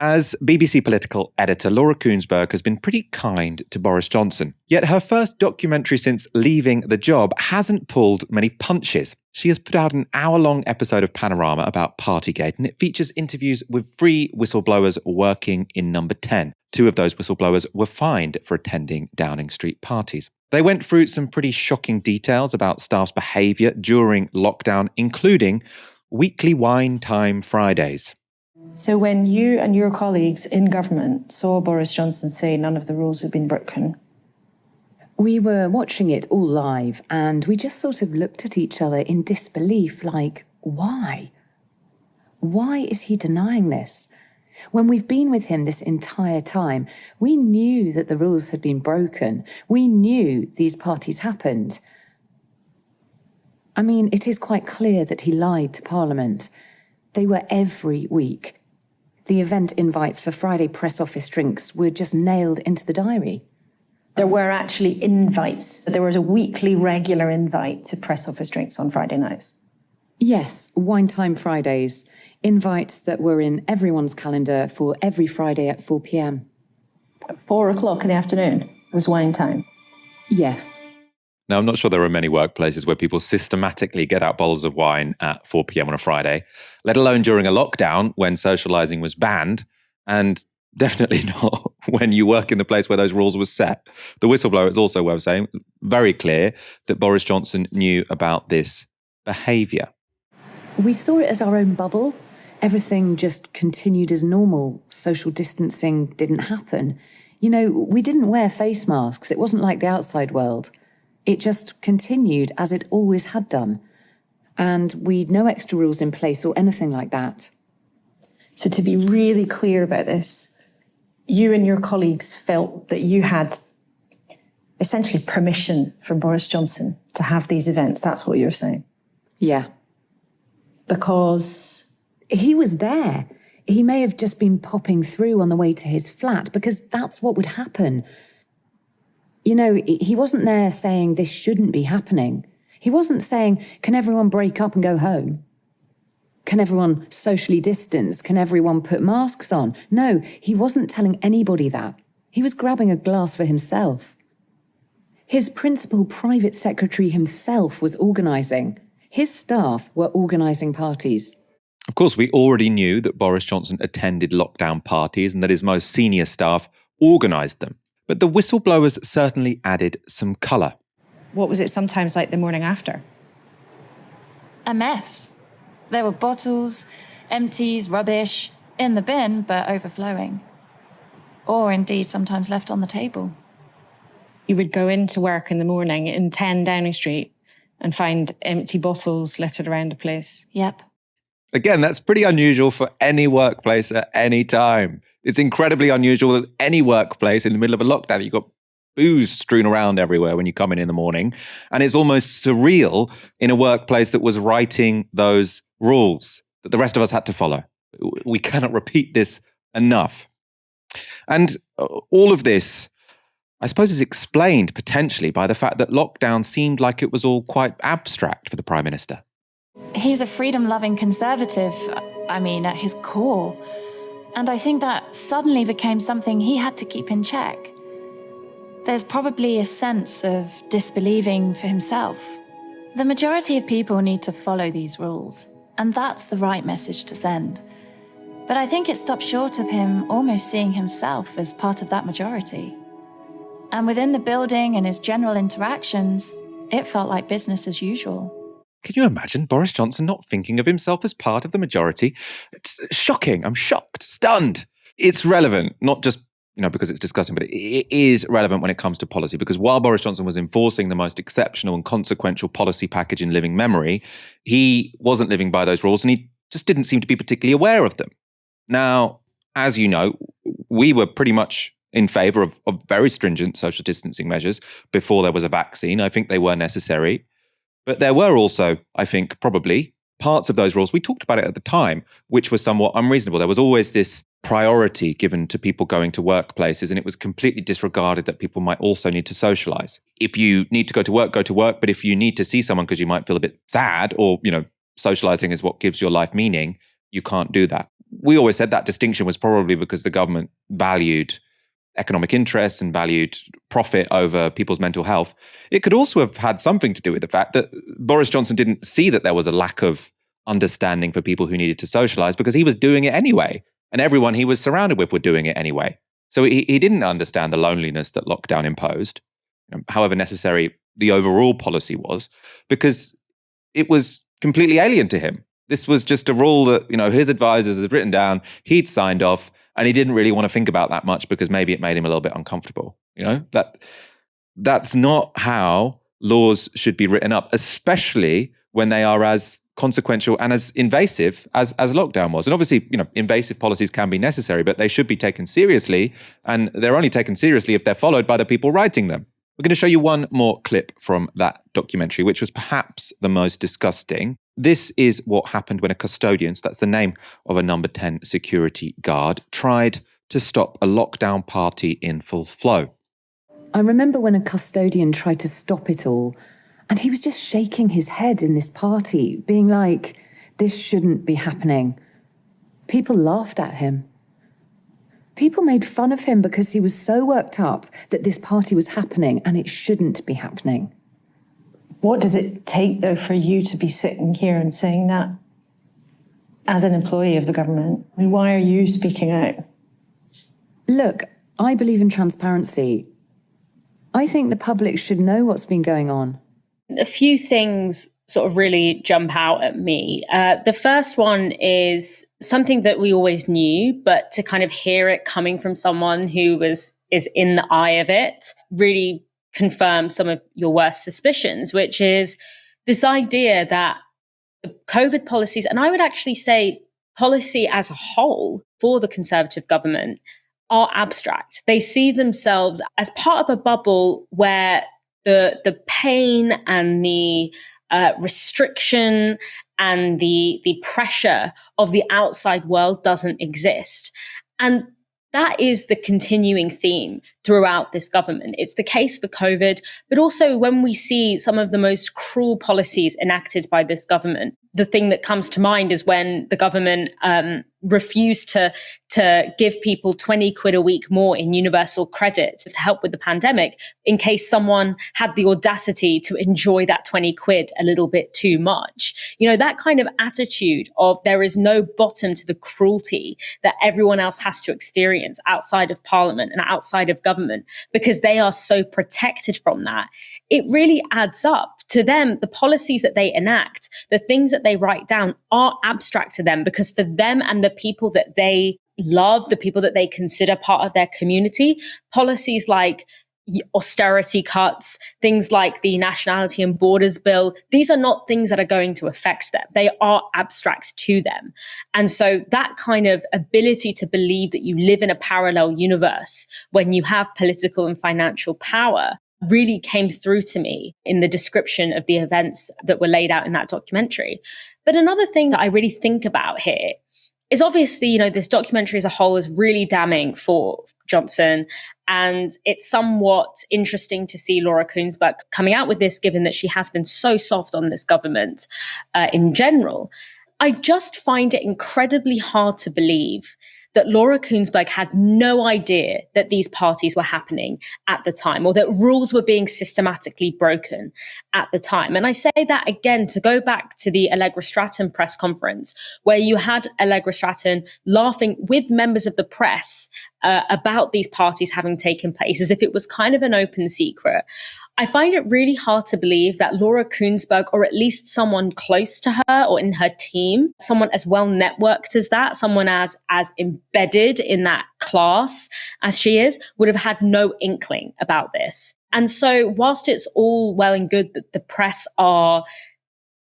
As BBC political editor, Laura Kuenssberg has been pretty kind to Boris Johnson. Yet her first documentary since leaving the job hasn't pulled many punches. She has put out an hour-long episode of Panorama about Partygate, and it features interviews with 3 whistleblowers working in Number 10. 2 of those whistleblowers were fined for attending Downing Street parties. They went through some pretty shocking details about staff's behaviour during lockdown, including weekly wine time Fridays. So when you and your colleagues in government saw Boris Johnson say none of the rules had been broken, we were watching it all live and we just sort of looked at each other in disbelief, like, why? Why is he denying this? When we've been with him this entire time, we knew that the rules had been broken. We knew these parties happened. I mean, it is quite clear that he lied to Parliament. They were every week. The event invites for Friday press office drinks were just nailed into the diary. there were actually invites. There was a weekly regular invite to press office drinks on Friday nights. Yes, Wine Time Fridays. Invites that were in everyone's calendar for every Friday at 4 p.m. At 4 o'clock in the afternoon was wine time. Yes. Now, I'm not sure there are many workplaces where people systematically get out bottles of wine at 4 p.m. on a Friday, let alone during a lockdown when socialising was banned, and definitely not when you work in the place where those rules were set. The whistleblower, it's also worth saying, very clear that Boris Johnson knew about this behaviour. We saw it as our own bubble. Everything just continued as normal. Social distancing didn't happen. You know, we didn't wear face masks. It wasn't like the outside world. It just continued as it always had done. And we'd no extra rules in place or anything like that. So to be really clear about this, you and your colleagues felt that you had essentially permission from Boris Johnson to have these events. That's what you're saying. Yeah. Because he was there. He may have just been popping through on the way to his flat because that's what would happen. You know, he wasn't there saying this shouldn't be happening. He wasn't saying, can everyone break up and go home? Can everyone socially distance? Can everyone put masks on? No, he wasn't telling anybody that. He was grabbing a glass for himself. His principal private secretary himself was organising. His staff were organising parties. Of course, we already knew that Boris Johnson attended lockdown parties and that his most senior staff organised them. But the whistleblowers certainly added some colour. what was it sometimes like the morning after? A mess. There were bottles, empties, rubbish, in the bin, but overflowing. Or indeed sometimes left on the table. You would go into work in the morning in 10 Downing Street and find empty bottles littered around the place. Yep. Again, that's pretty unusual for any workplace at any time. It's incredibly unusual that any workplace in the middle of a lockdown, you've got booze strewn around everywhere when you come in the morning. And it's almost surreal in a workplace that was writing those rules that the rest of us had to follow. We cannot repeat this enough. And all of this, I suppose, is explained potentially by the fact that lockdown seemed like it was all quite abstract for the Prime Minister. He's a freedom-loving conservative, at his core. And I think that suddenly became something he had to keep in check. There's probably a sense of disbelieving for himself. The majority of people need to follow these rules, and that's the right message to send. But I think it stopped short of him almost seeing himself as part of that majority. And within the building and his general interactions, it felt like business as usual. Can you imagine Boris Johnson not thinking of himself as part of the majority? It's shocking. I'm shocked, stunned. It's relevant, not just because it's disgusting, but it is relevant when it comes to policy, because while Boris Johnson was enforcing the most exceptional and consequential policy package in living memory, he wasn't living by those rules and he just didn't seem to be particularly aware of them. Now, as you know, we were pretty much in favour of very stringent social distancing measures before there was a vaccine. I think they were necessary. But there were also, I think, probably parts of those rules, we talked about it at the time, which were somewhat unreasonable. There was always this priority given to people going to workplaces, and it was completely disregarded that people might also need to socialise. If you need to go to work, but if you need to see someone because you might feel a bit sad or, socialising is what gives your life meaning, you can't do that. we always said that distinction was probably because the government valued economic interests and valued profit over people's mental health. It could also have had something to do with the fact that Boris Johnson didn't see that there was a lack of understanding for people who needed to socialize because he was doing it anyway. And everyone he was surrounded with were doing it anyway. So he didn't understand the loneliness that lockdown imposed, however necessary the overall policy was, because it was completely alien to him. This was just a rule that, his advisors had written down, he'd signed off, and he didn't really want to think about that much because maybe it made him a little bit uncomfortable. That's not how laws should be written up, especially when they are as consequential and as invasive as lockdown was. And obviously, invasive policies can be necessary, but they should be taken seriously, and they're only taken seriously if they're followed by the people writing them. We're going to show you one more clip from that documentary, which was perhaps the most disgusting. This is what happened when a custodian, so that's the name of a number 10 security guard, tried to stop a lockdown party in full flow. I remember when a custodian tried to stop it all, and he was just shaking his head in this party, being like, this shouldn't be happening. People laughed at him. People made fun of him because he was so worked up that this party was happening and it shouldn't be happening. What does it take, though, for you to be sitting here and saying that as an employee of the government? I mean, why are you speaking out? Look, I believe in transparency. I think the public should know what's been going on. A few things sort of really jump out at me. The first one is something that we always knew, but to kind of hear it coming from someone who is in the eye of it really confirmed some of your worst suspicions, which is this idea that the COVID policies, and I would actually say policy as a whole for the Conservative government, are abstract. They see themselves as part of a bubble where the pain and the restriction and the pressure of the outside world doesn't exist. And that is the continuing theme throughout this government. It's the case for COVID, but also when we see some of the most cruel policies enacted by this government. The thing that comes to mind is when the government refused to give people 20 quid a week more in universal credit to help with the pandemic in case someone had the audacity to enjoy that 20 quid a little bit too much. That kind of attitude of there is no bottom to the cruelty that everyone else has to experience outside of Parliament and outside of government because they are so protected from that. It really adds up. To them, the policies that they enact, the things that they write down are abstract to them because for them and the people that they love, the people that they consider part of their community, policies like austerity cuts, things like the Nationality and Borders Bill, these are not things that are going to affect them. They are abstract to them. And so that kind of ability to believe that you live in a parallel universe when you have political and financial power really came through to me in the description of the events that were laid out in that documentary. But another thing that I really think about here is obviously, this documentary as a whole is really damning for Johnson. And it's somewhat interesting to see Laura Kuenssberg coming out with this, given that she has been so soft on this government in general. I just find it incredibly hard to believe that Laura Kuenssberg had no idea that these parties were happening at the time or that rules were being systematically broken at the time. And I say that again to go back to the Allegra Stratton press conference, where you had Allegra Stratton laughing with members of the press about these parties having taken place as if it was kind of an open secret. I find it really hard to believe that Laura Kuenssberg, or at least someone close to her or in her team, someone as well networked as that, someone as embedded in that class as she is, would have had no inkling about this. And so whilst it's all well and good that the press are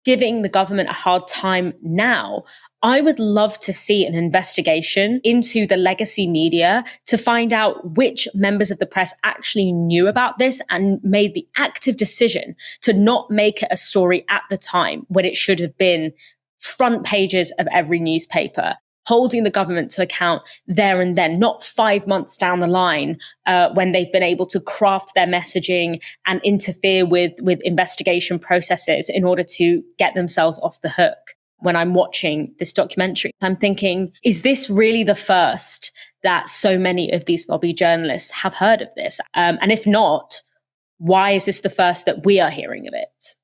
giving the government a hard time now, I would love to see an investigation into the legacy media to find out which members of the press actually knew about this and made the active decision to not make it a story at the time when it should have been front pages of every newspaper, holding the government to account there and then, not 5 months down the line when they've been able to craft their messaging and interfere with investigation processes in order to get themselves off the hook. when I'm watching this documentary. I'm thinking, is this really the first that so many of these lobby journalists have heard of this? And if not, why is this the first that we are hearing of it?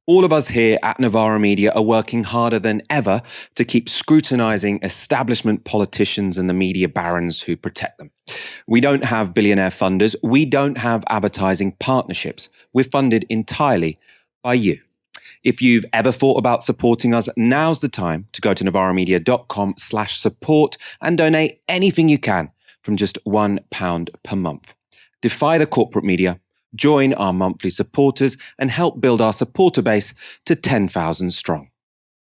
All of us here at Novara Media are working harder than ever to keep scrutinising establishment politicians and the media barons who protect them. We don't have billionaire funders. We don't have advertising partnerships. We're funded entirely by you. If you've ever thought about supporting us, now's the time to go to novaramedia.com/support and donate anything you can from just £1 per month. Defy the corporate media, join our monthly supporters and help build our supporter base to 10,000 strong.